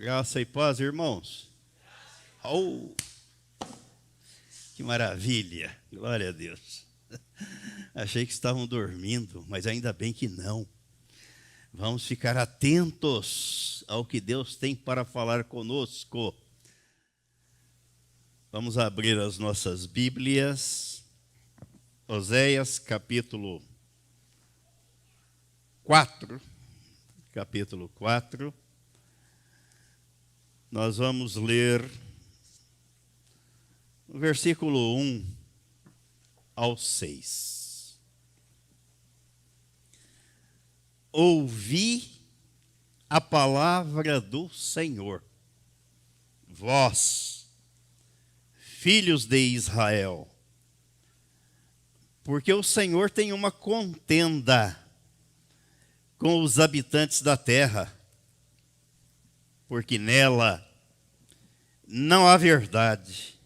Graça e paz, irmãos. Oh, que maravilha, glória a Deus. Achei que estavam dormindo, mas ainda bem que não. Vamos ficar atentos ao que Deus tem para falar conosco. Vamos abrir as nossas Bíblias. Oséias, capítulo 4. Capítulo 4. Nós vamos ler o versículo 1 ao 6. Ouvi a palavra do Senhor, vós, filhos de Israel, porque o Senhor tem uma contenda com os habitantes da terra, porque nela não há verdade,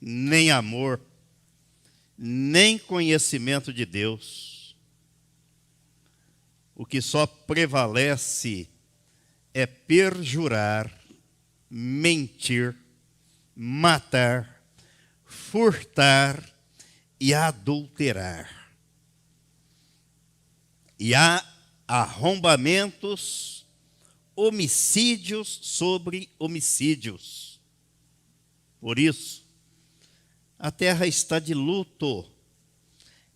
nem amor, nem conhecimento de Deus. O que só prevalece é perjurar, mentir, matar, furtar e adulterar. E há arrombamentos, homicídios sobre homicídios. Por isso, a terra está de luto,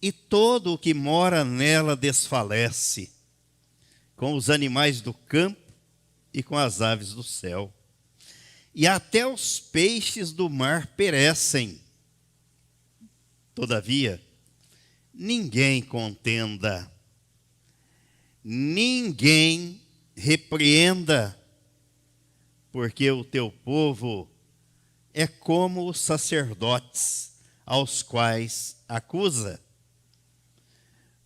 e todo o que mora nela desfalece, com os animais do campo e com as aves do céu. E até os peixes do mar perecem. Todavia, ninguém contenda, ninguém repreenda, porque o teu povo é como os sacerdotes aos quais acusa.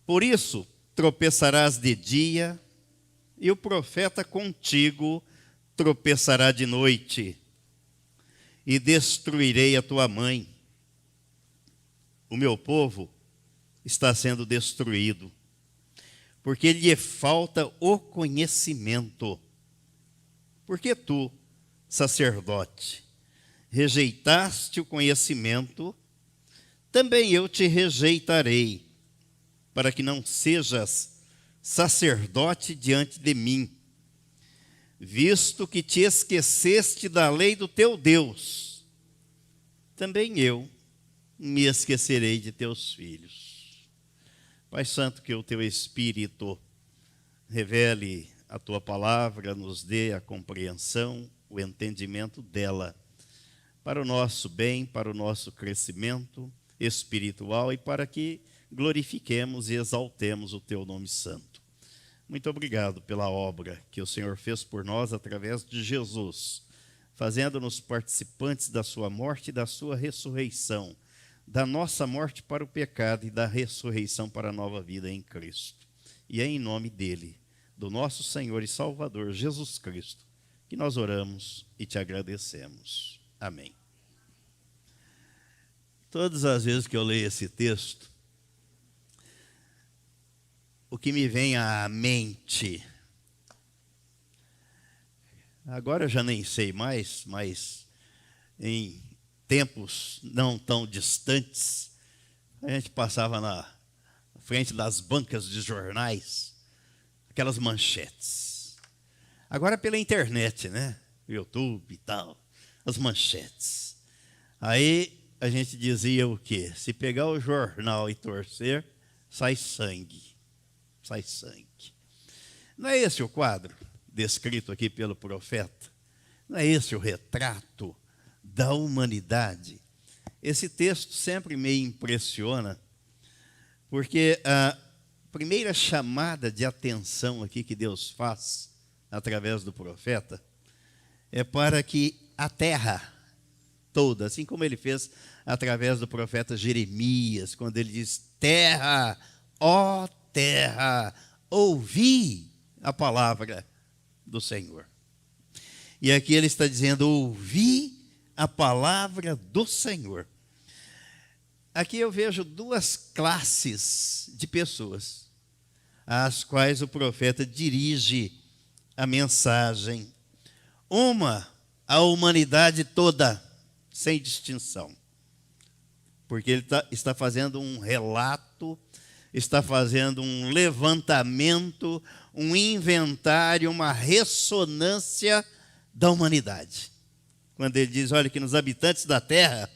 Por isso, tropeçarás de dia, e o profeta contigo tropeçará de noite, e destruirei a tua mãe. O meu povo está sendo destruído, porque lhe falta o conhecimento. Porque tu, sacerdote, rejeitaste o conhecimento, também eu te rejeitarei, para que não sejas sacerdote diante de mim, visto que te esqueceste da lei do teu Deus, também eu me esquecerei de teus filhos. Pai Santo, que o teu Espírito revele a tua palavra, nos dê a compreensão, o entendimento dela, para o nosso bem, para o nosso crescimento espiritual e para que glorifiquemos e exaltemos o teu nome santo. Muito obrigado pela obra que o Senhor fez por nós através de Jesus, fazendo-nos participantes da sua morte e da sua ressurreição, da nossa morte para o pecado e da ressurreição para a nova vida em Cristo. E é em nome dele, do nosso Senhor e Salvador Jesus Cristo, que nós oramos e te agradecemos. Amém. Todas as vezes que eu leio esse texto, o que me vem à mente, agora eu já nem sei mais, mas em tempos não tão distantes, a gente passava na frente das bancas de jornais, aquelas manchetes. Agora pela internet, né? YouTube e tal, as manchetes. Aí a gente dizia o quê? Se pegar o jornal e torcer, sai sangue. Sai sangue. Não é esse o quadro descrito aqui pelo profeta? Não é esse o retrato da humanidade? Esse texto sempre me impressiona, porque a primeira chamada de atenção aqui que Deus faz através do profeta é para que a terra toda, assim como ele fez através do profeta Jeremias, quando ele diz: terra, ó terra, ouvi a palavra do Senhor. E aqui ele está dizendo: ouvi a palavra do Senhor. Aqui eu vejo duas classes de pessoas às quais o profeta dirige a mensagem. Uma, a humanidade toda, sem distinção. Porque ele está fazendo um relato, está fazendo um levantamento, um inventário, uma ressonância da humanidade. Quando ele diz, olha, que nos habitantes da terra,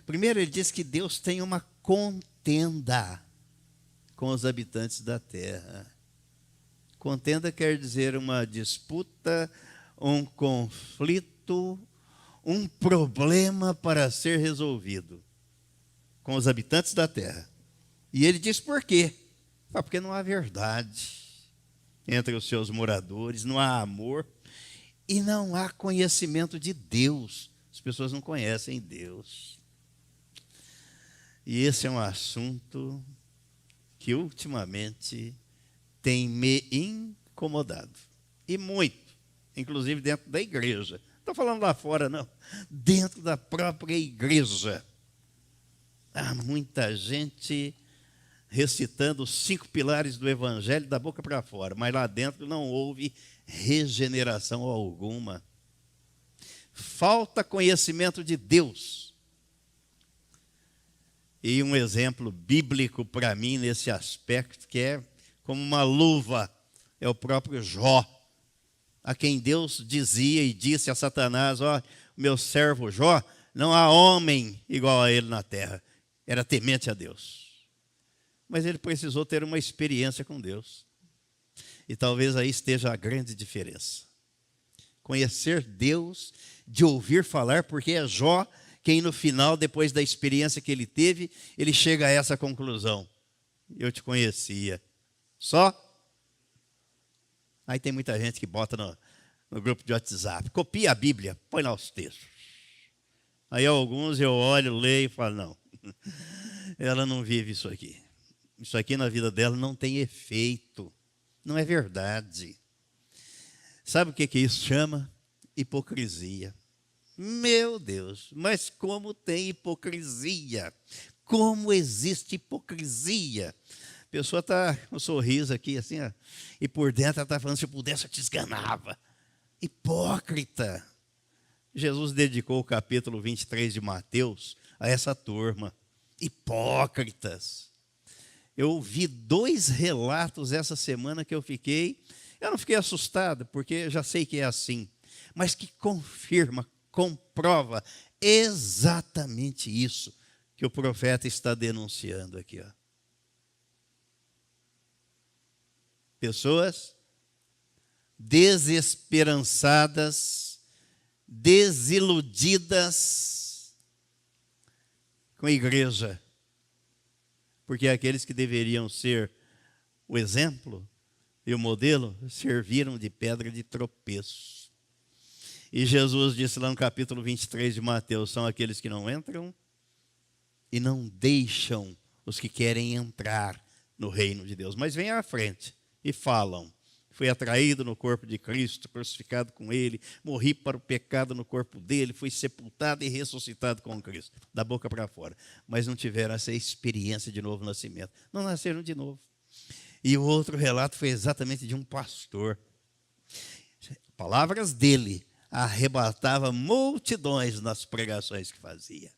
primeiro ele diz que Deus tem uma contenda com os habitantes da terra. Contenda quer dizer uma disputa, um conflito, um problema para ser resolvido com os habitantes da terra. E ele diz por quê? Porque não há verdade entre os seus moradores, não há amor e não há conhecimento de Deus. As pessoas não conhecem Deus. E esse é um assunto que ultimamente tem me incomodado. E muito, inclusive dentro da igreja. Não estou falando lá fora, não. Dentro da própria igreja. Há muita gente recitando os 5 pilares do evangelho da boca para fora, mas lá dentro não houve regeneração alguma. Falta conhecimento de Deus. E um exemplo bíblico para mim nesse aspecto, que é como uma luva, é o próprio Jó, a quem Deus dizia e disse a Satanás, ó, meu servo Jó, não há homem igual a ele na terra. Era temente a Deus. Mas ele precisou ter uma experiência com Deus. E talvez aí esteja a grande diferença. Conhecer Deus, de ouvir falar, porque é Jó quem no final, depois da experiência que ele teve, ele chega a essa conclusão. Eu te conhecia. Só? Aí tem muita gente que bota no grupo de WhatsApp. Copia a Bíblia, põe lá os textos. Aí alguns eu olho, leio e falo, não. Ela não vive isso aqui. Isso aqui na vida dela não tem efeito. Não é verdade. Sabe o que isso chama? Hipocrisia. Meu Deus, mas como tem hipocrisia? Como existe hipocrisia? A pessoa está com um sorriso aqui assim, ó, e por dentro ela está falando, se eu pudesse eu te esganava. Hipócrita. Jesus dedicou o capítulo 23 de Mateus a essa turma. Hipócritas. Eu vi 2 relatos essa semana que eu não fiquei assustado, porque já sei que é assim, mas que confirma, comprova exatamente isso que o profeta está denunciando aqui. Ó. Pessoas desesperançadas, desiludidas com a igreja. Porque aqueles que deveriam ser o exemplo e o modelo serviram de pedra de tropeço. E Jesus disse lá no capítulo 23 de Mateus, são aqueles que não entram e não deixam os que querem entrar no reino de Deus. Mas vêm à frente e falam, fui atraído no corpo de Cristo, crucificado com Ele, morri para o pecado no corpo dele, fui sepultado e ressuscitado com Cristo, da boca para fora. Mas não tiveram essa experiência de novo nascimento, não nasceram de novo. E o outro relato foi exatamente de um pastor. Palavras dele arrebatava multidões nas pregações que fazia.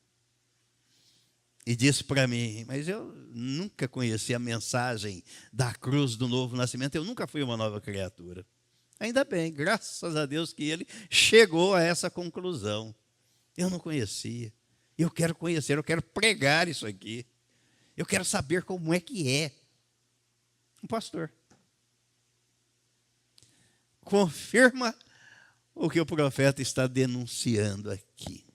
E disse para mim, mas eu nunca conheci a mensagem da cruz do novo nascimento, eu nunca fui uma nova criatura. Ainda bem, graças a Deus que ele chegou a essa conclusão. Eu não conhecia, eu quero conhecer, eu quero pregar isso aqui. Eu quero saber como é que é. Um pastor. Confirma o que o profeta está denunciando aqui.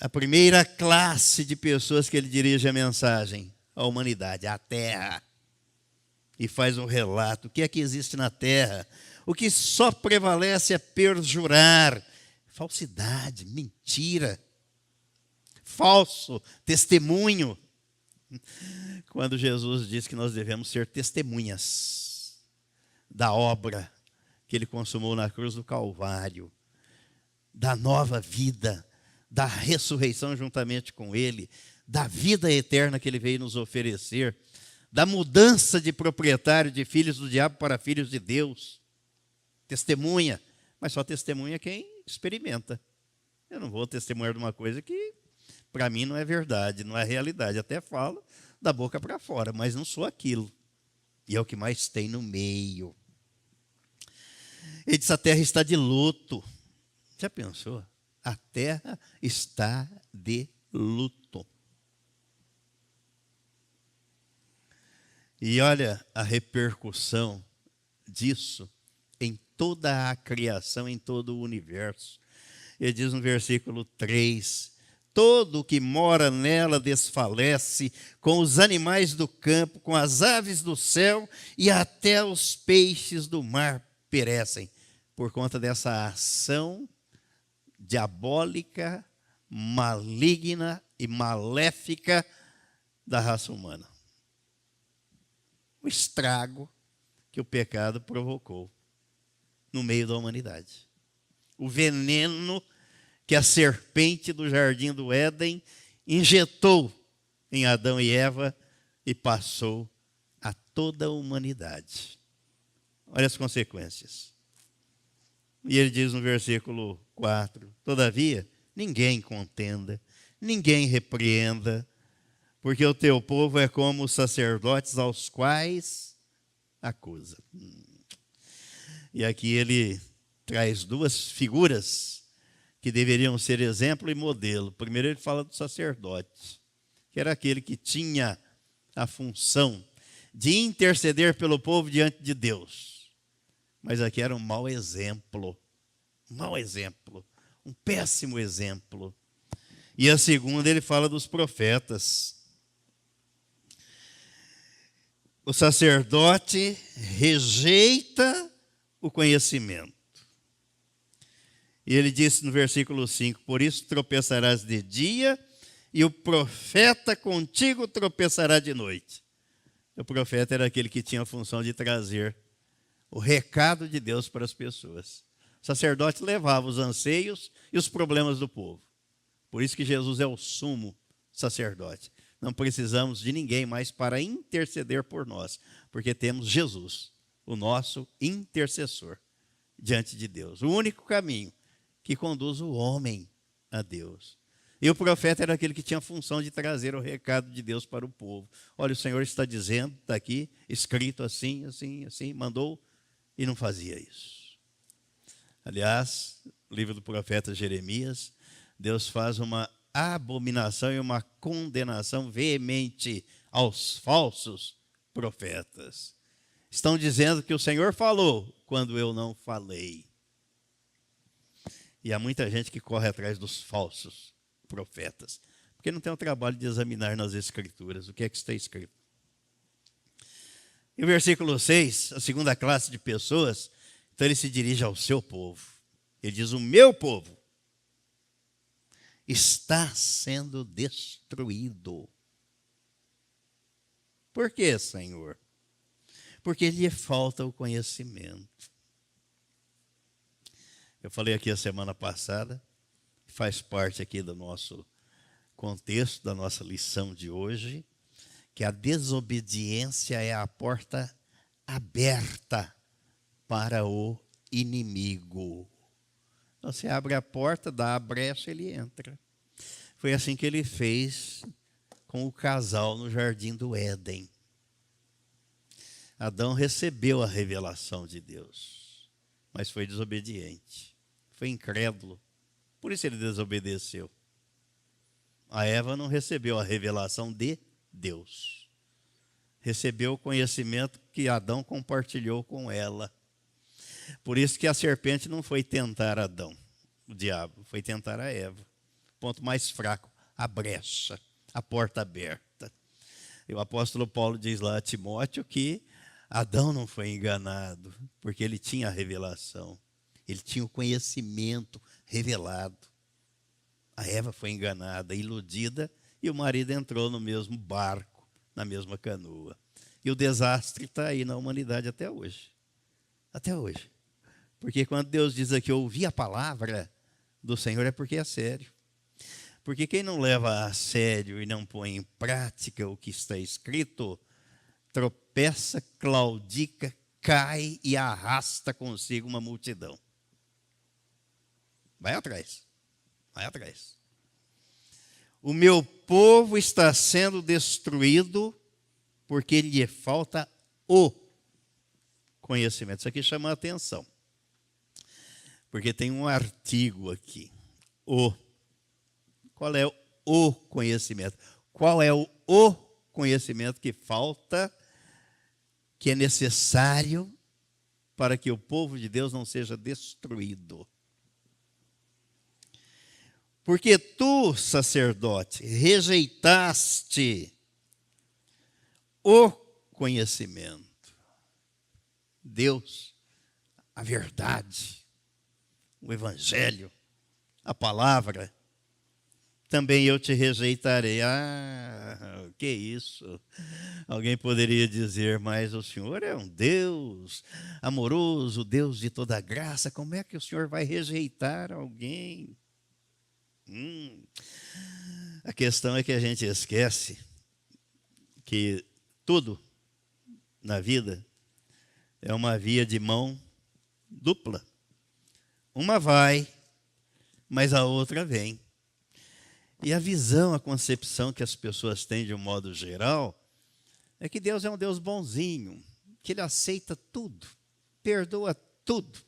A primeira classe de pessoas que ele dirige a mensagem, a humanidade, a terra. E faz um relato, o que é que existe na terra? O que só prevalece é perjurar, falsidade, mentira, falso, testemunho. Quando Jesus diz que nós devemos ser testemunhas da obra que ele consumou na cruz do Calvário, da nova vida, da ressurreição juntamente com ele, da vida eterna que ele veio nos oferecer, da mudança de proprietário de filhos do diabo para filhos de Deus. Testemunha, Mas só testemunha quem experimenta. Eu não vou testemunhar de uma coisa que, para mim, não é verdade, não é realidade. Até falo da boca para fora, mas não sou aquilo. E é o que mais tem no meio. Ele diz: a terra está de luto. Já pensou? A terra está de luto. E olha a repercussão disso em toda a criação, em todo o universo. Ele diz no versículo 3: todo o que mora nela desfalece, com os animais do campo, com as aves do céu e até os peixes do mar perecem, por conta dessa ação diabólica, maligna e maléfica da raça humana. O estrago que o pecado provocou no meio da humanidade. O veneno que a serpente do jardim do Éden injetou em Adão e Eva e passou a toda a humanidade. Olha as consequências. E ele diz no versículo 4: todavia, ninguém contenda, ninguém repreenda, porque o teu povo é como os sacerdotes aos quais acusa. E aqui ele traz duas figuras que deveriam ser exemplo e modelo. Primeiro ele fala do sacerdote, que era aquele que tinha a função de interceder pelo povo diante de Deus. Mas aqui era um mau exemplo, um péssimo exemplo. E a segunda ele fala dos profetas. O sacerdote rejeita o conhecimento. E ele disse no versículo 5: por isso tropeçarás de dia, e o profeta contigo tropeçará de noite. O profeta era aquele que tinha a função de trazer o recado de Deus para as pessoas. O sacerdote levava os anseios e os problemas do povo. Por isso que Jesus é o sumo sacerdote. Não precisamos de ninguém mais para interceder por nós, porque temos Jesus, o nosso intercessor diante de Deus. O único caminho que conduz o homem a Deus. E o profeta era aquele que tinha a função de trazer o recado de Deus para o povo. Olha, o Senhor está dizendo, está aqui, escrito assim, assim, assim, mandou, e não fazia isso. Aliás, no livro do profeta Jeremias, Deus faz uma abominação e uma condenação veemente aos falsos profetas. Estão dizendo que o Senhor falou quando eu não falei. E há muita gente que corre atrás dos falsos profetas, porque não tem o trabalho de examinar nas Escrituras o que é que está escrito. E o versículo 6, a segunda classe de pessoas, então ele se dirige ao seu povo. Ele diz: o meu povo está sendo destruído. Por quê, Senhor? Porque lhe falta o conhecimento. Eu falei aqui a semana passada, faz parte aqui do nosso contexto, da nossa lição de hoje, que a desobediência é a porta aberta para o inimigo. Você abre a porta, dá a brecha, ele entra. Foi assim que ele fez com o casal no jardim do Éden. Adão recebeu a revelação de Deus, mas foi desobediente, foi incrédulo. Por isso ele desobedeceu. A Eva não recebeu a revelação de Deus. Recebeu o conhecimento que Adão compartilhou com ela. Por isso que a serpente não foi tentar Adão, o diabo, foi tentar a Eva. Ponto mais fraco, a brecha, a porta aberta. E o apóstolo Paulo diz lá a Timóteo que Adão não foi enganado, porque ele tinha a revelação. Ele tinha o conhecimento revelado. A Eva foi enganada, iludida, e o marido entrou no mesmo barco, na mesma canoa. E o desastre está aí na humanidade até hoje. Até hoje. Porque quando Deus diz aqui, ouvi a palavra do Senhor, é porque é sério. Porque quem não leva a sério e não põe em prática o que está escrito, tropeça, claudica, cai e arrasta consigo uma multidão. Vai atrás. Vai atrás. O meu povo está sendo destruído porque lhe falta o conhecimento. Isso aqui chama a atenção. Porque tem um artigo aqui. O. Qual é o conhecimento? Qual é o conhecimento que falta, que é necessário para que o povo de Deus não seja destruído? Porque tu, sacerdote, rejeitaste o conhecimento. Deus, a verdade, o evangelho, a palavra, também eu te rejeitarei. Ah, que isso? Alguém poderia dizer, mas o Senhor é um Deus amoroso, Deus de toda graça. Como é que o Senhor vai rejeitar alguém? A questão é que a gente esquece que tudo na vida é uma via de mão dupla. Uma vai, mas a outra vem. E a visão, a concepção que as pessoas têm de um modo geral é que Deus é um Deus bonzinho, que Ele aceita tudo, perdoa tudo,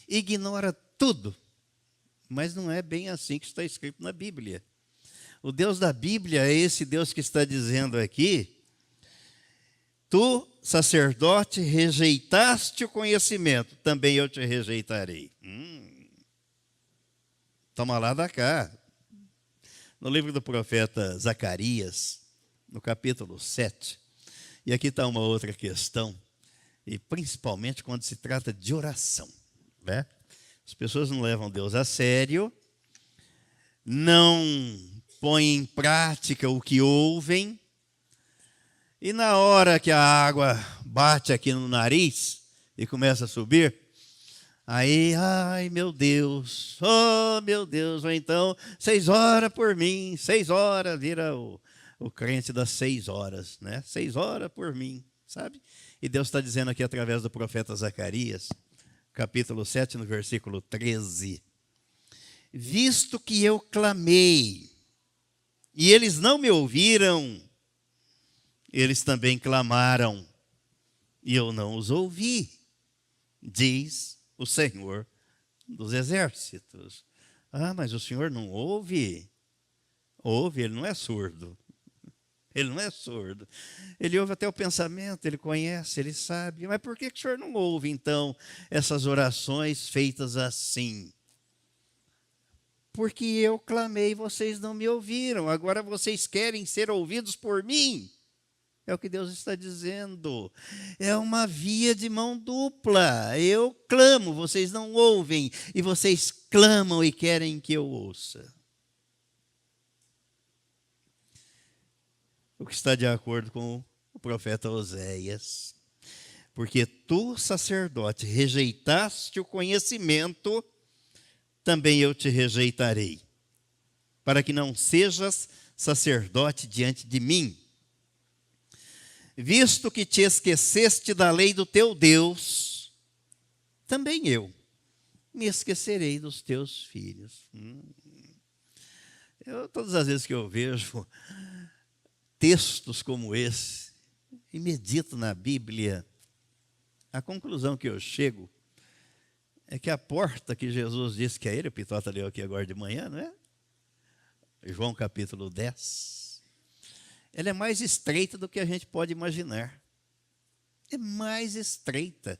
ignora tudo. Mas não é bem assim que está escrito na Bíblia. O Deus da Bíblia é esse Deus que está dizendo aqui: tu, sacerdote, rejeitaste o conhecimento, também eu te rejeitarei. Toma lá da cá. No livro do profeta Zacarias, no capítulo 7, e aqui está uma outra questão, e principalmente quando se trata de oração, né? As pessoas não levam Deus a sério, não põem em prática o que ouvem, e na hora que a água bate aqui no nariz e começa a subir, aí, ai meu Deus, oh meu Deus, ou então 6 horas por mim, 6 horas, vira o crente das 6 horas, né? 6 horas por mim, sabe? E Deus está dizendo aqui através do profeta Zacarias, capítulo 7, no versículo 13: visto que eu clamei, e eles não me ouviram, eles também clamaram, e eu não os ouvi, diz o Senhor dos exércitos. Ah, mas o Senhor não ouve? Ouve, Ele não é surdo. Ele não é surdo. Ele ouve até o pensamento, Ele conhece, Ele sabe. Mas por que o Senhor não ouve, então, essas orações feitas assim? Porque eu clamei e vocês não me ouviram. Agora vocês querem ser ouvidos por mim? É o que Deus está dizendo. É uma via de mão dupla. Eu clamo, vocês não ouvem. E vocês clamam e querem que eu ouça. O que está de acordo com o profeta Oséias. Porque tu, sacerdote, rejeitaste o conhecimento, também eu te rejeitarei, para que não sejas sacerdote diante de mim. Visto que te esqueceste da lei do teu Deus, também eu me esquecerei dos teus filhos. Todas as vezes que eu vejo textos como esse e medito na Bíblia, a conclusão que eu chego é que a porta que Jesus disse que é Ele, o Pitota leu aqui agora de manhã, não é? João capítulo 10. Ela é mais estreita do que a gente pode imaginar. É mais estreita.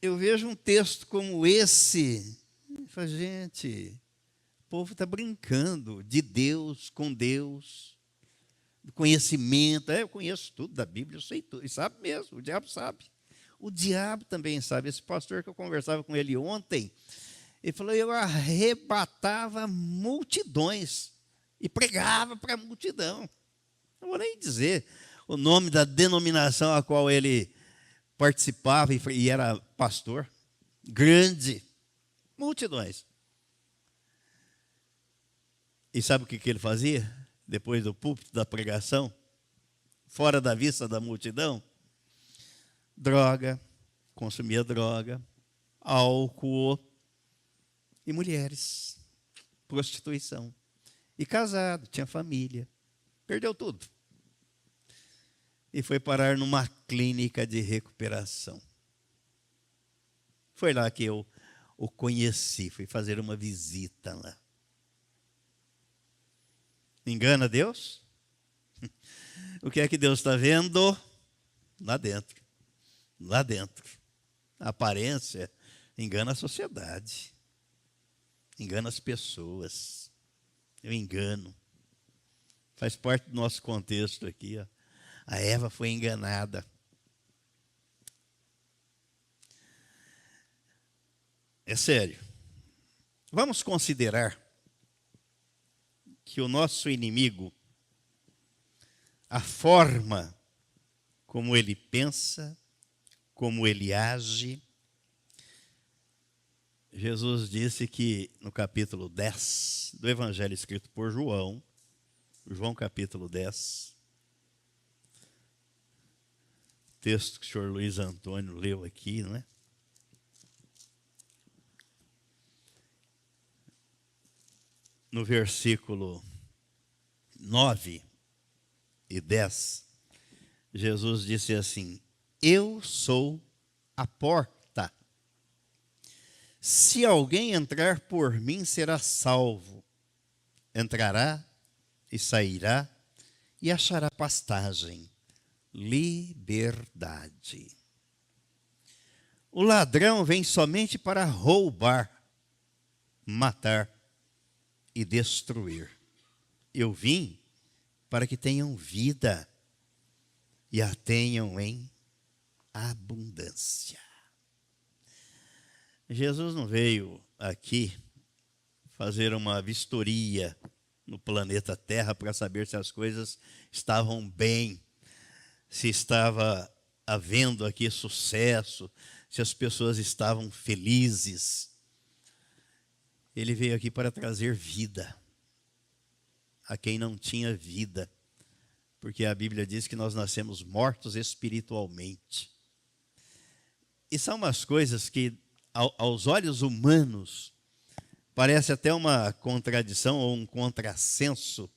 Eu vejo um texto como esse, e falo, gente, o povo está brincando de Deus, com Deus, do conhecimento. Eu conheço tudo da Bíblia, eu sei tudo. E sabe mesmo, o diabo sabe. O diabo também sabe. Esse pastor que eu conversava com ele ontem, ele falou, eu arrebatava multidões e pregava para a multidão. Não vou nem dizer o nome da denominação a qual ele participava e era pastor. Grande. Multidões. E sabe o que ele fazia? Depois do púlpito da pregação, fora da vista da multidão? Droga, consumia droga, álcool e mulheres, prostituição. E casado, tinha família, perdeu tudo. E foi parar numa clínica de recuperação. Foi lá que eu o conheci, fui fazer uma visita lá. Engana Deus? O que é que Deus está vendo? Lá dentro. Lá dentro. A aparência engana a sociedade. Engana as pessoas. Eu engano. Faz parte do nosso contexto aqui. Ó. A Eva foi enganada. É sério. Vamos considerar que o nosso inimigo, a forma como ele pensa, como ele age. Jesus disse que no capítulo 10 do Evangelho escrito por João, João capítulo 10, texto que o senhor Luiz Antônio leu aqui, não é? No versículo 9 e 10, Jesus disse assim: eu sou a porta. Se alguém entrar por mim, será salvo. Entrará e sairá e achará pastagem, liberdade. O ladrão vem somente para roubar, matar e destruir. Eu vim para que tenham vida e a tenham em abundância. Jesus não veio aqui fazer uma vistoria no planeta Terra para saber se as coisas estavam bem, se estava havendo aqui sucesso, se as pessoas estavam felizes. Ele veio aqui para trazer vida a quem não tinha vida, porque a Bíblia diz que nós nascemos mortos espiritualmente. E são umas coisas que, aos olhos humanos, parece até uma contradição ou um contrassenso,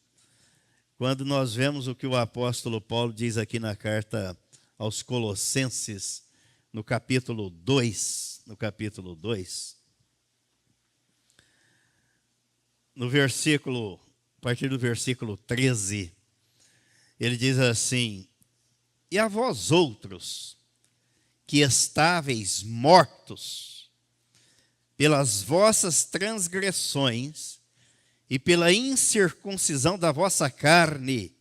quando nós vemos o que o apóstolo Paulo diz aqui na carta aos Colossenses, no capítulo 2, no versículo, a partir do versículo 13, ele diz assim: e a vós outros, que estáveis mortos pelas vossas transgressões e pela incircuncisão da vossa carne,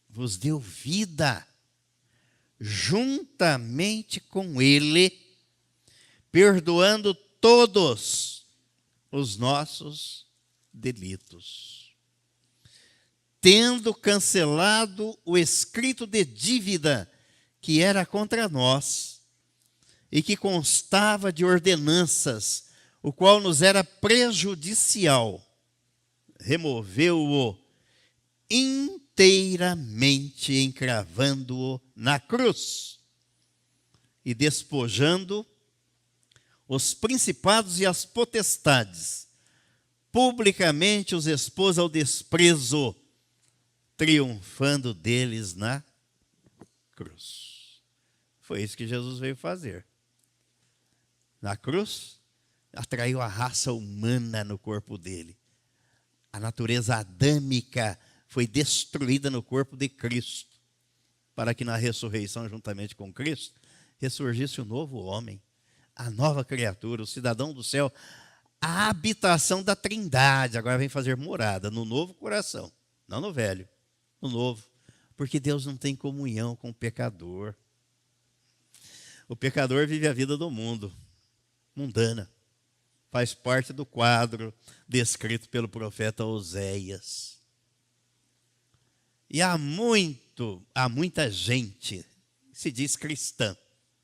vos deu vida juntamente com ele, perdoando todos os nossos delitos, tendo cancelado o escrito de dívida que era contra nós e que constava de ordenanças, o qual nos era prejudicial, removeu-o inteiramente, encravando-o na cruz e despojando os principados e as potestades, publicamente os expôs ao desprezo, triunfando deles na cruz. Foi isso que Jesus veio fazer. Na cruz, atraiu a raça humana no corpo dele. A natureza adâmica foi destruída no corpo de Cristo, para que na ressurreição, juntamente com Cristo, ressurgisse o novo homem, a nova criatura, o cidadão do céu, a habitação da Trindade. Agora vem fazer morada no novo coração, não no velho, no novo, porque Deus não tem comunhão com o pecador. O pecador vive a vida do mundo, mundana. Faz parte do quadro descrito pelo profeta Oséias. E há muita gente que se diz cristã,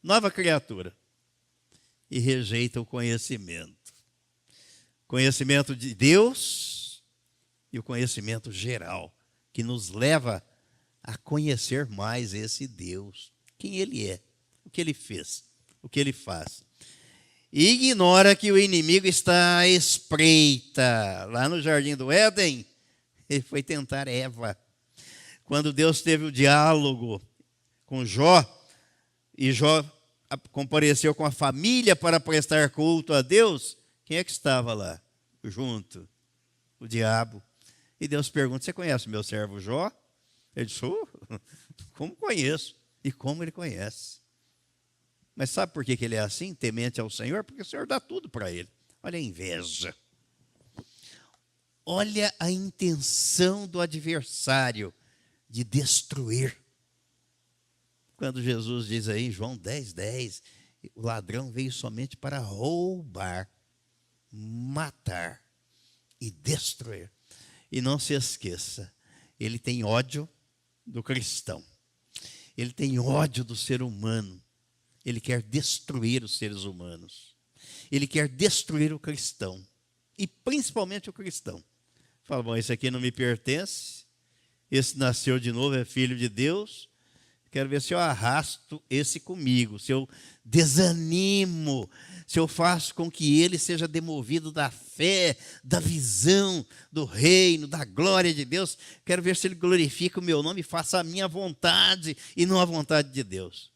nova criatura, e rejeita o conhecimento. Conhecimento de Deus e o conhecimento geral, que nos leva a conhecer mais esse Deus, quem Ele é, o que Ele fez, o que ele faz. E ignora que o inimigo está à espreita. Lá no Jardim do Éden, ele foi tentar Eva. Quando Deus teve o diálogo com Jó, e Jó compareceu com a família para prestar culto a Deus, quem é que estava lá junto? O diabo. E Deus pergunta: você conhece o meu servo Jó? Ele disse: como conheço? E como ele conhece? Mas sabe por que ele é assim, temente ao Senhor? Porque o Senhor dá tudo para ele. Olha a inveja. Olha a intenção do adversário de destruir. Quando Jesus diz aí em João 10:10, o ladrão veio somente para roubar, matar e destruir. E não se esqueça, ele tem ódio do cristão. Ele tem ódio do ser humano. Ele quer destruir os seres humanos. Ele quer destruir o cristão. E principalmente o cristão. Fala: bom, esse aqui não me pertence. Esse nasceu de novo, é filho de Deus. Quero ver se eu arrasto esse comigo, se eu desanimo, se eu faço com que ele seja demovido da fé, da visão do reino, da glória de Deus. Quero ver se ele glorifica o meu nome e faça a minha vontade e não a vontade de Deus.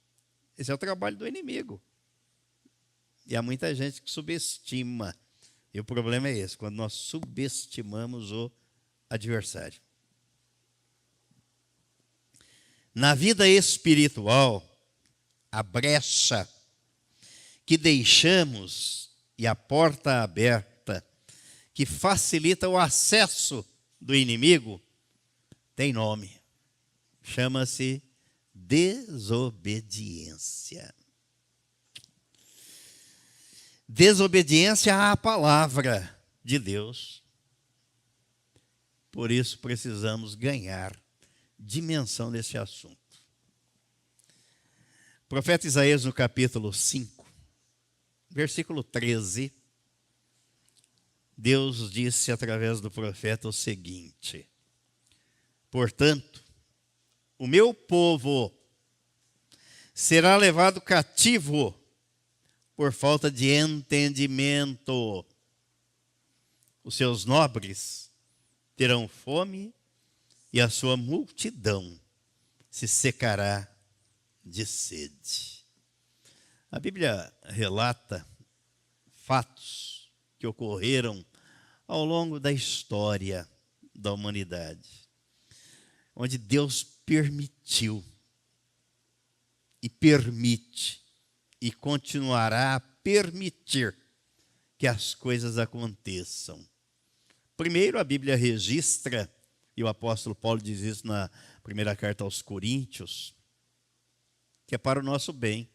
Esse é o trabalho do inimigo. E há muita gente que subestima. E o problema é esse, quando nós subestimamos o adversário. Na vida espiritual, a brecha que deixamos e a porta aberta que facilita o acesso do inimigo tem nome. Chama-se desobediência. Desobediência à palavra de Deus. Por isso precisamos ganhar dimensão desse assunto. O profeta Isaías, no capítulo 5, versículo 13, Deus disse através do profeta o seguinte: portanto, o meu povo será levado cativo por falta de entendimento. Os seus nobres terão fome e a sua multidão se secará de sede. A Bíblia relata fatos que ocorreram ao longo da história da humanidade, onde Deus permitiu e permite e continuará a permitir que as coisas aconteçam. Primeiro, a Bíblia registra, e o apóstolo Paulo diz isso na primeira carta aos Coríntios, que é para o nosso bem,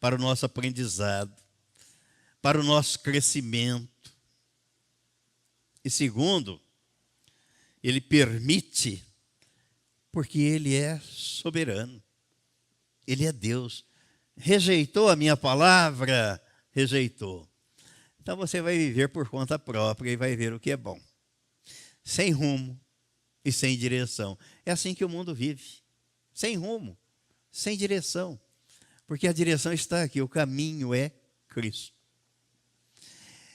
para o nosso aprendizado, para o nosso crescimento. E segundo, ele permite porque ele é soberano. Ele é Deus. Rejeitou a minha palavra? Rejeitou. Então você vai viver por conta própria e vai ver o que é bom. Sem rumo e sem direção. É assim que o mundo vive. Sem rumo, sem direção. Porque a direção está aqui, o caminho é Cristo.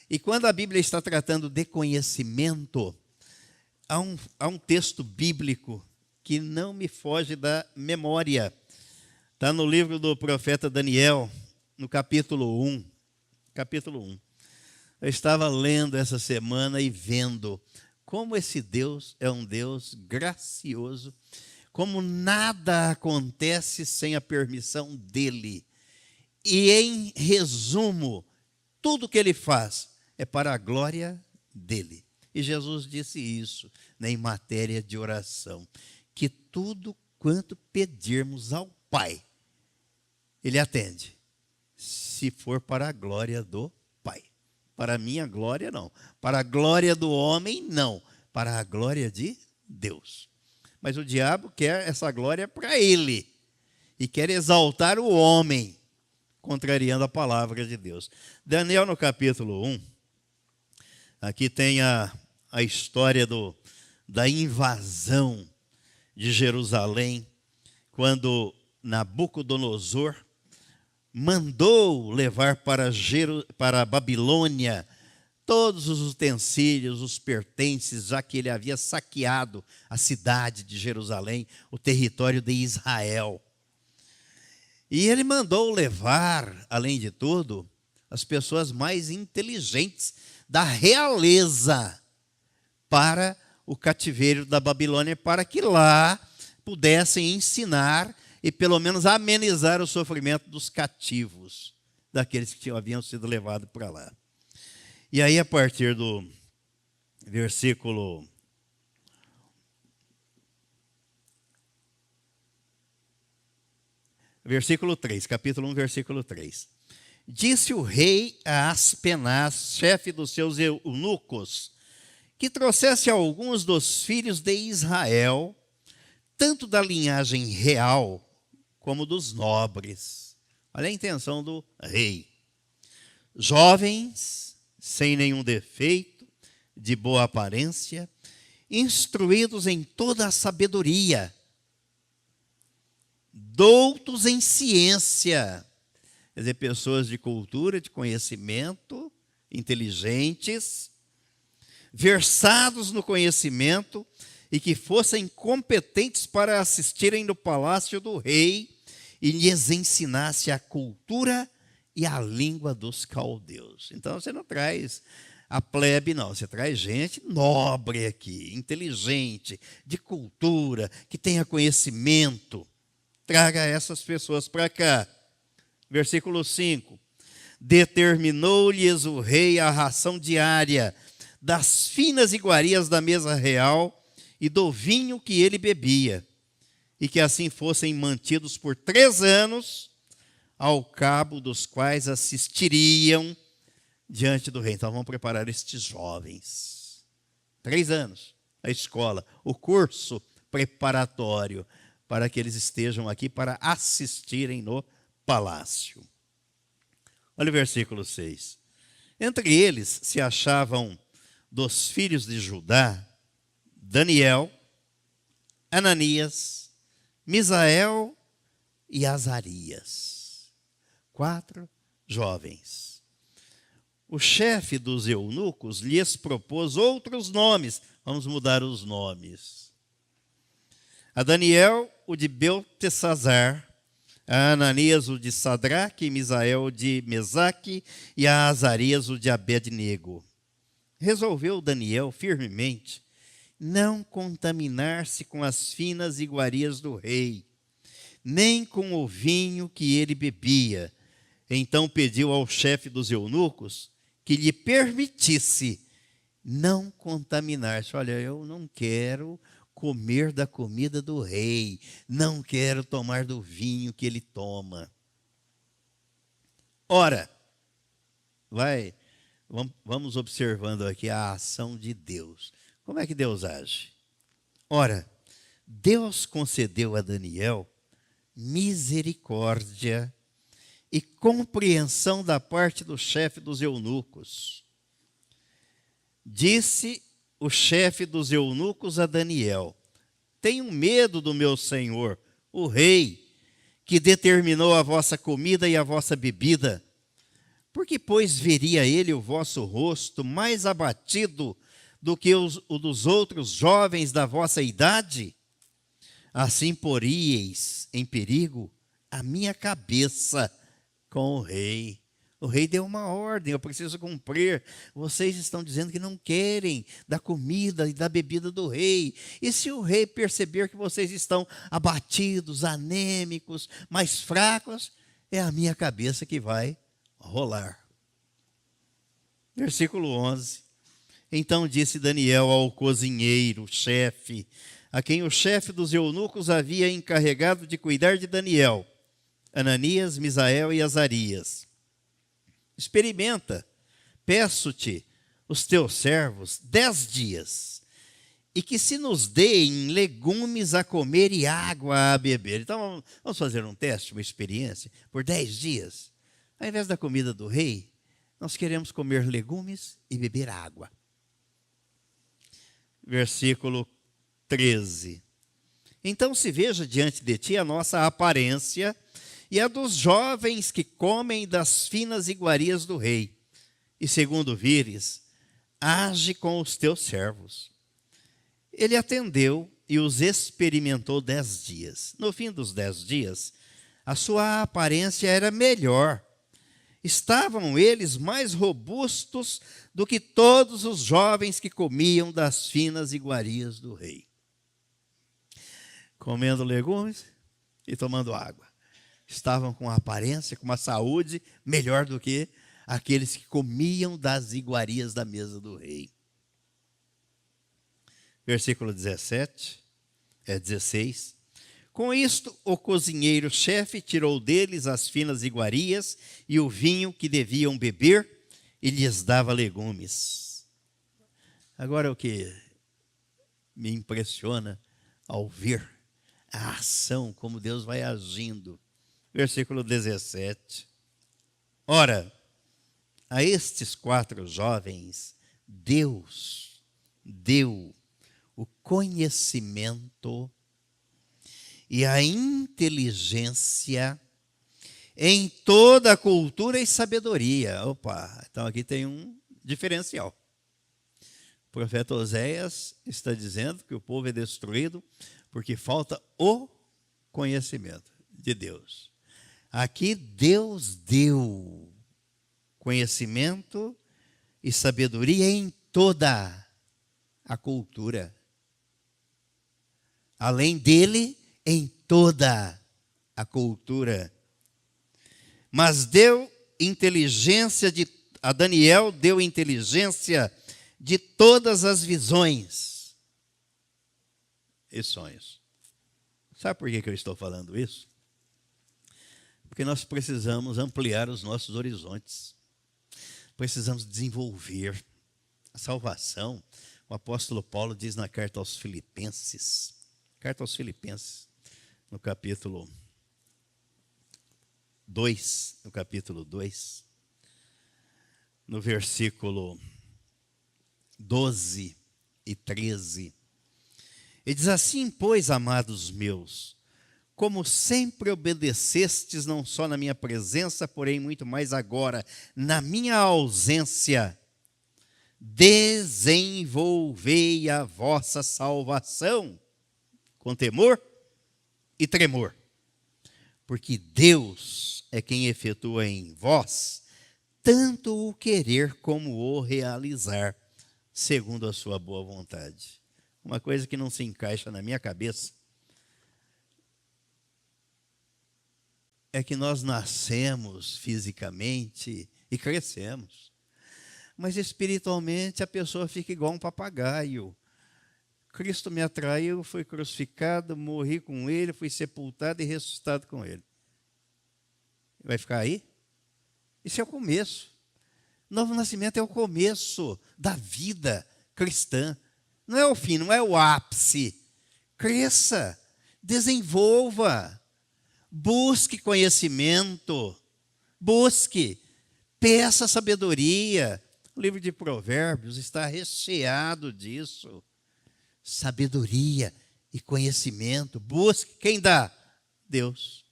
E quando a Bíblia está tratando de conhecimento, há um texto bíblico que não me foge da memória. Está no livro do profeta Daniel, no capítulo 1. Capítulo 1. Eu estava lendo essa semana e vendo como esse Deus é um Deus gracioso, como nada acontece sem a permissão dele. E em resumo, tudo que ele faz é para a glória dele. E Jesus disse isso, né, em matéria de oração, que tudo quanto pedirmos ao Pai, ele atende, se for para a glória do Pai. Para a minha glória, não. Para a glória do homem, não. Para a glória de Deus. Mas o diabo quer essa glória para ele. E quer exaltar o homem, contrariando a palavra de Deus. Daniel, no capítulo 1, aqui tem a história da invasão de Jerusalém, quando Nabucodonosor mandou levar para a Babilônia todos os utensílios, os pertences, já que ele havia saqueado a cidade de Jerusalém, o território de Israel. E ele mandou levar, além de tudo, as pessoas mais inteligentes da realeza para o cativeiro da Babilônia, para que lá pudessem ensinar e pelo menos amenizar o sofrimento dos cativos, daqueles que haviam sido levados para lá. E aí, a partir do versículo 3, capítulo 1, versículo 3. Disse o rei a Aspenaz, chefe dos seus eunucos, que trouxesse alguns dos filhos de Israel, tanto da linhagem real como dos nobres. Olha a intenção do rei. Jovens, sem nenhum defeito, de boa aparência, instruídos em toda a sabedoria, doutos em ciência, quer dizer, pessoas de cultura, de conhecimento, inteligentes, versados no conhecimento e que fossem competentes para assistirem no palácio do rei e lhes ensinasse a cultura e a língua dos caldeus. Então você não traz a plebe, não. Você traz gente nobre aqui, inteligente, de cultura, que tenha conhecimento. Traga essas pessoas para cá. Versículo 5. Determinou-lhes o rei a ração diária das finas iguarias da mesa real e do vinho que ele bebia, e que assim fossem mantidos por 3 anos, ao cabo dos quais assistiriam diante do rei. Então vamos preparar estes jovens. 3 anos, a escola, o curso preparatório, para que eles estejam aqui para assistirem no palácio. Olha o versículo 6. Entre eles se achavam dos filhos de Judá, Daniel, Ananias, Misael e Azarias. 4 jovens. O chefe dos eunucos lhes propôs outros nomes. Vamos mudar os nomes. A Daniel, o de Beltesazar, a Ananias, o de Sadraque, e Misael, o de Mesaque, e a Azarias, o de Abednego. Resolveu Daniel firmemente não contaminar-se com as finas iguarias do rei, nem com o vinho que ele bebia. Então pediu ao chefe dos eunucos que lhe permitisse não contaminar-se. Olha, eu não quero comer da comida do rei, não quero tomar do vinho que ele toma. Ora, vamos observando aqui a ação de Deus. Como é que Deus age? Ora, Deus concedeu a Daniel misericórdia e compreensão da parte do chefe dos eunucos. Disse o chefe dos eunucos a Daniel: tenham medo do meu senhor, o rei, que determinou a vossa comida e a vossa bebida. Porque, pois, veria ele o vosso rosto mais abatido do que o dos outros jovens da vossa idade? Assim poríeis em perigo a minha cabeça com o rei. O rei deu uma ordem, eu preciso cumprir. Vocês estão dizendo que não querem da comida e da bebida do rei. E se o rei perceber que vocês estão abatidos, anêmicos, mais fracos, é a minha cabeça que vai rolar. Versículo 11. Então disse Daniel ao cozinheiro, chefe, a quem o chefe dos eunucos havia encarregado de cuidar de Daniel, Ananias, Misael e Azarias: experimenta, peço-te, os teus servos 10 dias, e que se nos deem legumes a comer e água a beber. Então vamos fazer um teste, uma experiência, por 10 dias. Ao invés da comida do rei, nós queremos comer legumes e beber água. Versículo 13. Então se veja diante de ti a nossa aparência e a dos jovens que comem das finas iguarias do rei. E segundo vires, age com os teus servos. Ele atendeu e os experimentou 10 dias. No fim dos 10 dias, a sua aparência era melhor. Estavam eles mais robustos do que todos os jovens que comiam das finas iguarias do rei. Comendo legumes e tomando água. Estavam com uma aparência, com uma saúde melhor do que aqueles que comiam das iguarias da mesa do rei. Versículo 16. Com isto, o cozinheiro-chefe tirou deles as finas iguarias e o vinho que deviam beber e lhes dava legumes. Agora, o que me impressiona ao ver a ação, como Deus vai agindo. Versículo 17. Ora, a estes 4 jovens, Deus deu o conhecimento e a inteligência em toda a cultura e sabedoria. Opa, então aqui tem um diferencial. O profeta Oséias está dizendo que o povo é destruído porque falta o conhecimento de Deus. Aqui Deus deu conhecimento e sabedoria em toda a cultura. Além dele, em toda a cultura. Mas deu inteligência a Daniel deu inteligência de todas as visões e sonhos. Sabe por que eu estou falando isso? Porque nós precisamos ampliar os nossos horizontes. Precisamos desenvolver a salvação. O apóstolo Paulo diz na carta aos Filipenses, no capítulo 2, no versículo 12 e 13. Ele diz assim: pois, amados meus, como sempre obedecestes, não só na minha presença, porém muito mais agora, na minha ausência, desenvolvei a vossa salvação com temor e tremor, porque Deus é quem efetua em vós tanto o querer como o realizar, segundo a sua boa vontade. Uma coisa que não se encaixa na minha cabeça é que nós nascemos fisicamente e crescemos, mas espiritualmente a pessoa fica igual um papagaio. Cristo me atraiu, fui crucificado, morri com ele, fui sepultado e ressuscitado com ele. Vai ficar aí? Isso é o começo. Novo nascimento é o começo da vida cristã. Não é o fim, não é o ápice. Cresça, desenvolva, busque conhecimento, peça sabedoria. O livro de Provérbios está recheado disso. Sabedoria e conhecimento. Busque. Quem dá? Deus.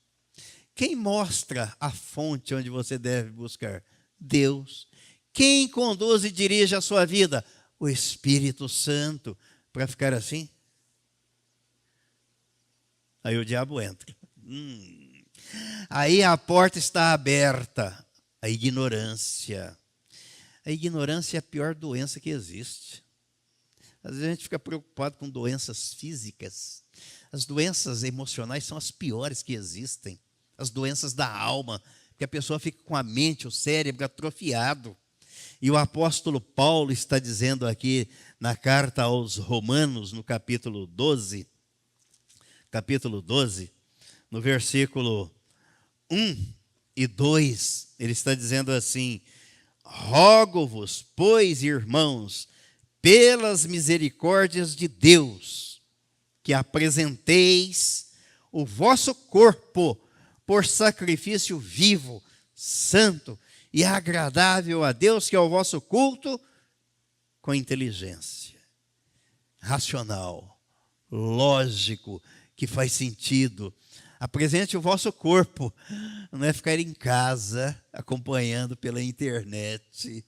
Quem mostra a fonte onde você deve buscar? Deus. Quem conduz e dirige a sua vida? O Espírito Santo. Para ficar assim? Aí o diabo entra. Aí a porta está aberta. A ignorância. A ignorância é a pior doença que existe. Às vezes a gente fica preocupado com doenças físicas. As doenças emocionais são as piores que existem. As doenças da alma, porque a pessoa fica com a mente, o cérebro atrofiado. E o apóstolo Paulo está dizendo aqui na carta aos Romanos, no capítulo 12, no versículo 1 e 2, ele está dizendo assim: rogo-vos, pois, irmãos, pelas misericórdias de Deus, que apresenteis o vosso corpo por sacrifício vivo, santo e agradável a Deus, que é o vosso culto, com inteligência, racional, lógico, que faz sentido. Apresente o vosso corpo. Não é ficar em casa acompanhando pela internet.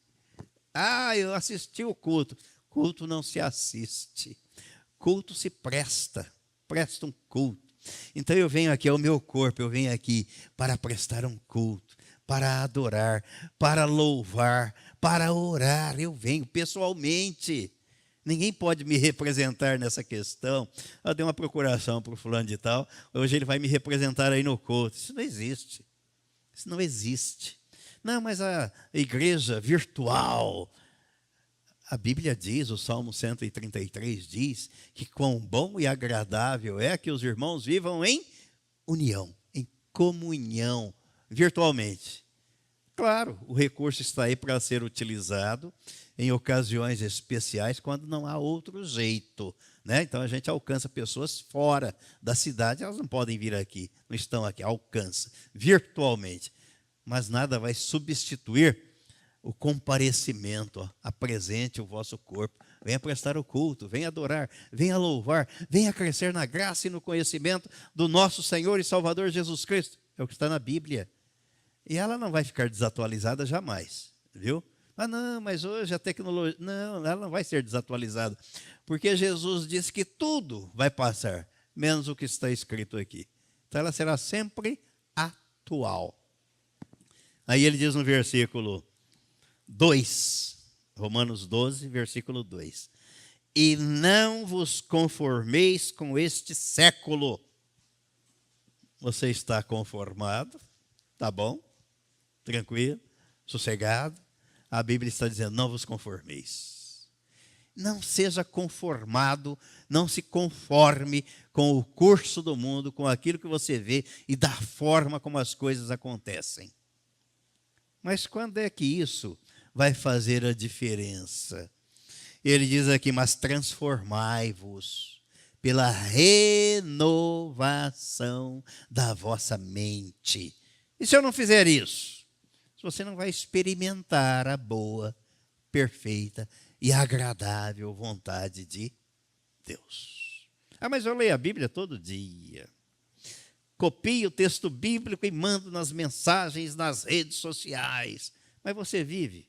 Ah, eu assisti o culto. Culto não se assiste. Culto se presta. Presta um culto. Então eu venho aqui, é o meu corpo, eu venho aqui para prestar um culto, para adorar, para louvar, para orar. Eu venho pessoalmente. Ninguém pode me representar nessa questão. Eu dei uma procuração para o fulano de tal, hoje ele vai me representar aí no culto. Isso não existe. Isso não existe. Não, mas a igreja virtual, a Bíblia diz, o Salmo 133 diz, que quão bom e agradável é que os irmãos vivam em união, em comunhão, virtualmente. Claro, o recurso está aí para ser utilizado em ocasiões especiais, quando não há outro jeito, né? Então a gente alcança pessoas fora da cidade, elas não podem vir aqui, não estão aqui, alcança virtualmente. Mas nada vai substituir o comparecimento. Apresente o vosso corpo, venha prestar o culto, venha adorar, venha louvar, venha crescer na graça e no conhecimento do nosso Senhor e Salvador Jesus Cristo. É o que está na Bíblia. E ela não vai ficar desatualizada jamais, viu? Ah, não, mas hoje a tecnologia... Não, ela não vai ser desatualizada. Porque Jesus disse que tudo vai passar, menos o que está escrito aqui. Então ela será sempre atual. Aí ele diz no versículo 2, Romanos 12, versículo 2. E não vos conformeis com este século. Você está conformado? Tá bom? Tranquilo? Sossegado? A Bíblia está dizendo, não vos conformeis. Não seja conformado, não se conforme com o curso do mundo, com aquilo que você vê e da forma como as coisas acontecem. Mas quando é que isso vai fazer a diferença? Ele diz aqui, mas transformai-vos pela renovação da vossa mente. E se eu não fizer isso? Você não vai experimentar a boa, perfeita e agradável vontade de Deus. Ah, mas eu leio a Bíblia todo dia. Copio o texto bíblico e mando nas mensagens, nas redes sociais. Mas você vive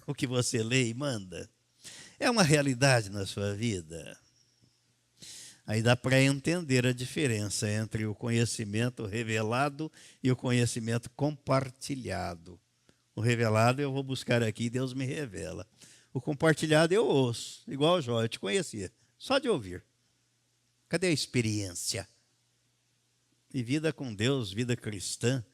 o que você lê e manda? É uma realidade na sua vida? Aí dá para entender a diferença entre o conhecimento revelado e o conhecimento compartilhado. O revelado eu vou buscar aqui e Deus me revela. O compartilhado eu ouço, igual o Jó, eu te conhecia, só de ouvir. Cadê a experiência? E vida com Deus, vida cristã,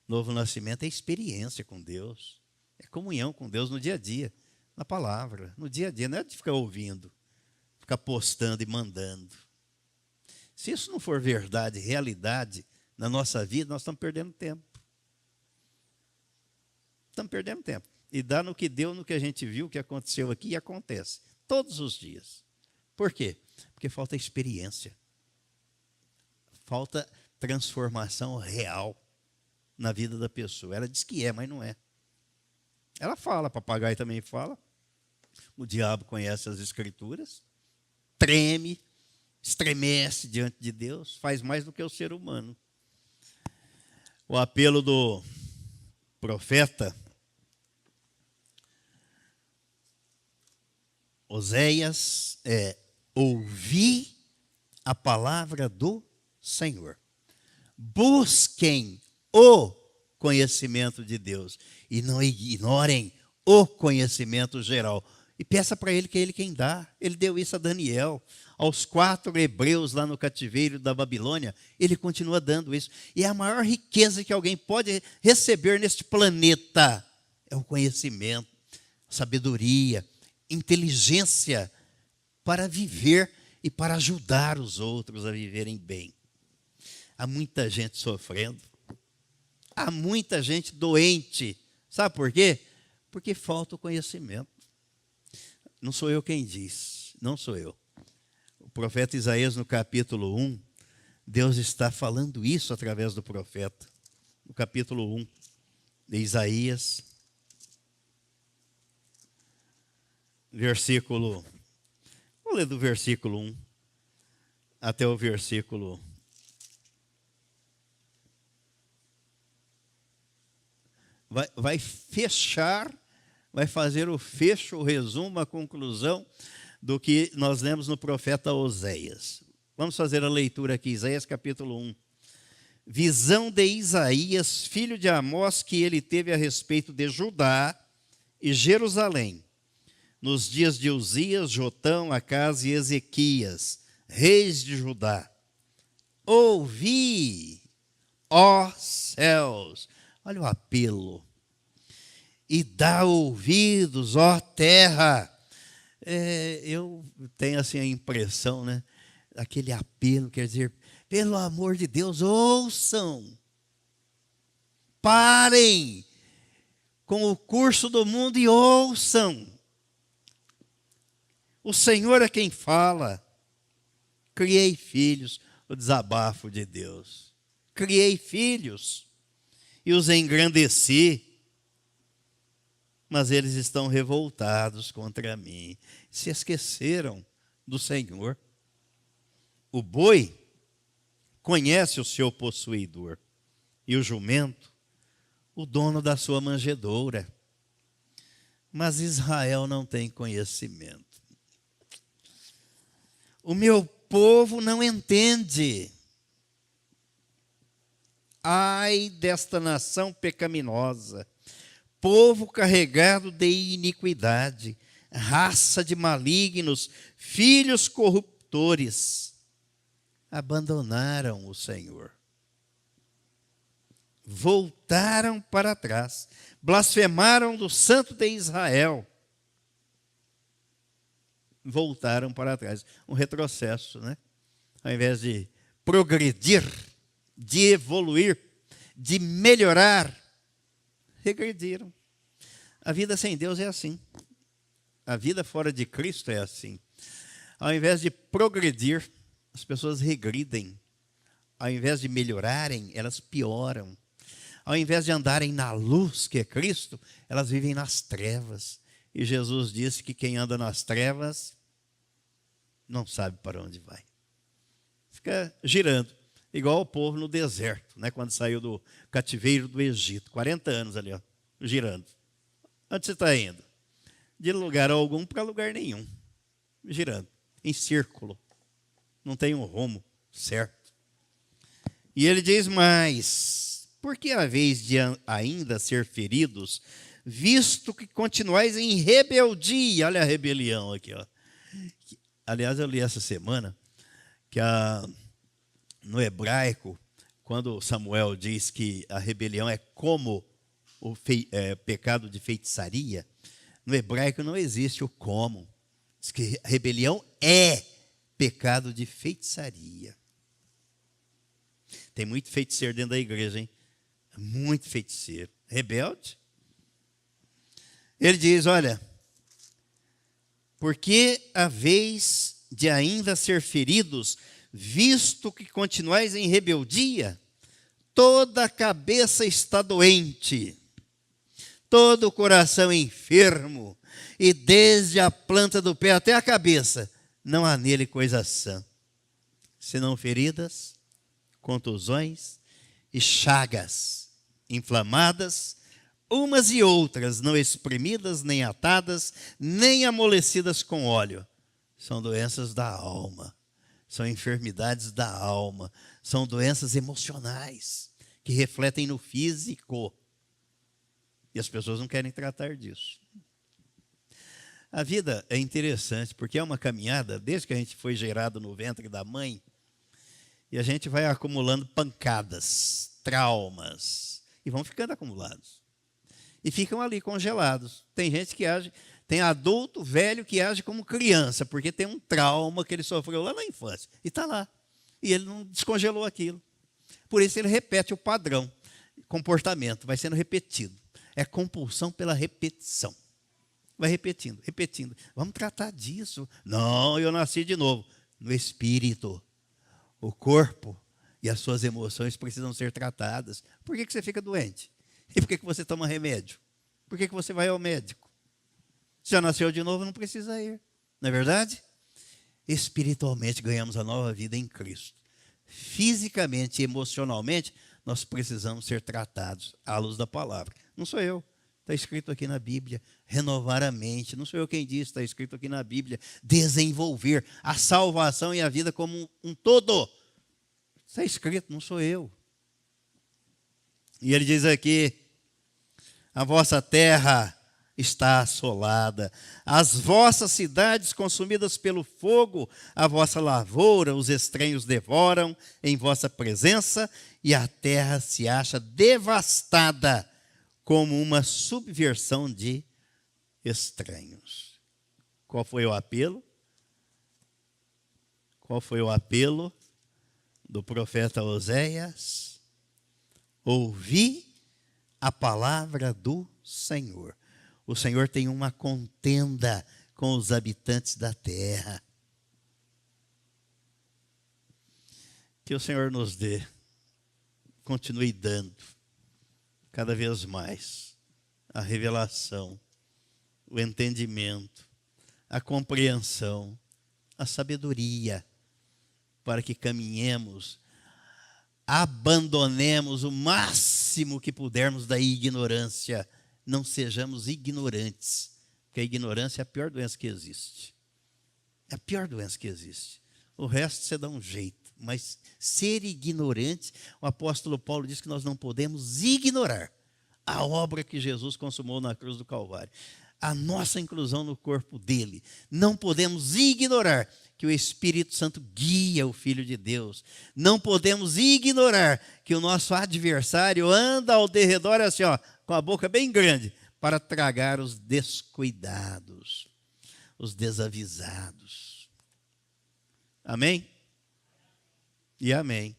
novo nascimento é experiência com Deus. É comunhão com Deus no dia a dia, na palavra, no dia a dia. Não é de ficar ouvindo, ficar postando e mandando. Se isso não for verdade, realidade na nossa vida, nós estamos perdendo tempo. Estamos perdendo tempo. E dá no que deu, no que a gente viu, o que aconteceu aqui e acontece. Todos os dias. Por quê? Porque falta experiência. Falta transformação real na vida da pessoa. Ela diz que é, mas não é. Ela fala, papagaio também fala. O diabo conhece as escrituras. Treme, estremece diante de Deus. Faz mais do que o ser humano. O apelo do profeta Oséias é: ouvi a palavra do Senhor. Busquem o conhecimento de Deus e não ignorem o conhecimento geral. E peça para ele, que é ele quem dá. Ele deu isso a Daniel, aos 4 hebreus lá no cativeiro da Babilônia. Ele continua dando isso. E é a maior riqueza que alguém pode receber neste planeta é o conhecimento, sabedoria, inteligência para viver e para ajudar os outros a viverem bem. Há muita gente sofrendo, há muita gente doente. Sabe por quê? Porque falta o conhecimento. Não sou eu quem diz, não sou eu. O profeta Isaías, no capítulo 1, Deus está falando isso através do profeta. No capítulo 1 de Isaías, vou ler do versículo 1 até o versículo vai fechar, vai fazer o fecho, o resumo, a conclusão do que nós lemos no profeta Oséias. Vamos fazer a leitura aqui, Isaías capítulo 1. Visão de Isaías, filho de Amós, que ele teve a respeito de Judá e Jerusalém, nos dias de Uzias, Jotão, Acás e Ezequias, reis de Judá. Ouvi, ó céus, olha o apelo, e dá ouvidos, ó terra. Eu tenho assim a impressão, né? Aquele apelo, quer dizer, pelo amor de Deus, ouçam, parem com o curso do mundo e ouçam. O Senhor é quem fala. Criei filhos, o desabafo de Deus. Criei filhos e os engrandeci, mas eles estão revoltados contra mim. Se esqueceram do Senhor. O boi conhece o seu possuidor, e o jumento, o dono da sua manjedoura. Mas Israel não tem conhecimento. O meu povo não entende. Ai desta nação pecaminosa, povo carregado de iniquidade, raça de malignos, filhos corruptores, abandonaram o Senhor. Voltaram para trás, blasfemaram do Santo de Israel. Voltaram para trás. Um retrocesso, né? Ao invés de progredir, de evoluir, de melhorar, regrediram. A vida sem Deus é assim. A vida fora de Cristo é assim. Ao invés de progredir, as pessoas regridem. Ao invés de melhorarem, elas pioram. Ao invés de andarem na luz, que é Cristo, elas vivem nas trevas. E Jesus disse que quem anda nas trevas não sabe para onde vai. Fica girando, igual o povo no deserto, né? Quando saiu do cativeiro do Egito. 40 anos ali, ó, girando. Onde você está indo? De lugar algum para lugar nenhum. Girando, em círculo. Não tem um rumo certo. E ele diz mais: por que haveis de ainda ser feridos, visto que continuais em rebeldia? Olha a rebelião aqui, ó. Aliás, eu li essa semana que no hebraico, quando Samuel diz que a rebelião é como o pecado de feitiçaria, no hebraico não existe o como. Diz que a rebelião é pecado de feitiçaria. Tem muito feiticeiro dentro da igreja, hein? Muito feiticeiro. Rebelde. Ele diz, olha, porque haveis de ainda ser feridos, visto que continuais em rebeldia, toda a cabeça está doente, todo o coração enfermo, e desde a planta do pé até a cabeça, não há nele coisa sã, senão feridas, contusões e chagas inflamadas, umas e outras, não espremidas, nem atadas, nem amolecidas com óleo. São doenças da alma, são enfermidades da alma, são doenças emocionais, que refletem no físico. E as pessoas não querem tratar disso. A vida é interessante, porque é uma caminhada, desde que a gente foi gerado no ventre da mãe, e a gente vai acumulando pancadas, traumas, e vão ficando acumulados. E ficam ali congelados. Tem gente que age, tem adulto velho que age como criança, porque tem um trauma que ele sofreu lá na infância. E está lá. E ele não descongelou aquilo. Por isso ele repete o padrão. Comportamento vai sendo repetido. É compulsão pela repetição. Vai repetindo, repetindo. Vamos tratar disso. Não, eu nasci de novo. No espírito. O corpo e as suas emoções precisam ser tratadas. Por que você fica doente? E por que você toma remédio? Por que você vai ao médico? Se já nasceu de novo, não precisa ir. Não é verdade? Espiritualmente ganhamos a nova vida em Cristo. Fisicamente e emocionalmente, nós precisamos ser tratados à luz da palavra. Não sou eu, está escrito aqui na Bíblia, renovar a mente. Não sou eu quem diz, está escrito aqui na Bíblia, desenvolver a salvação e a vida como um todo. Está escrito, não sou eu. E ele diz aqui, a vossa terra está assolada, as vossas cidades consumidas pelo fogo, a vossa lavoura, os estranhos devoram em vossa presença, e a terra se acha devastada como uma subversão de estranhos. Qual foi o apelo? Qual foi o apelo do profeta Oséias? Ouvi a palavra do Senhor. O Senhor tem uma contenda com os habitantes da terra. Que o Senhor nos dê, continue dando cada vez mais a revelação, o entendimento, a compreensão, a sabedoria, para que caminhemos, abandonemos o máximo que pudermos da ignorância. Não sejamos ignorantes, porque a ignorância é a pior doença que existe. É a pior doença que existe. O resto você dá um jeito, mas ser ignorante, o apóstolo Paulo diz que nós não podemos ignorar a obra que Jesus consumou na cruz do Calvário, a nossa inclusão no corpo dele. Não podemos ignorar que o Espírito Santo guia o Filho de Deus. Não podemos ignorar que o nosso adversário anda ao derredor assim, ó, com a boca bem grande, para tragar os descuidados, os desavisados. Amém? E amém.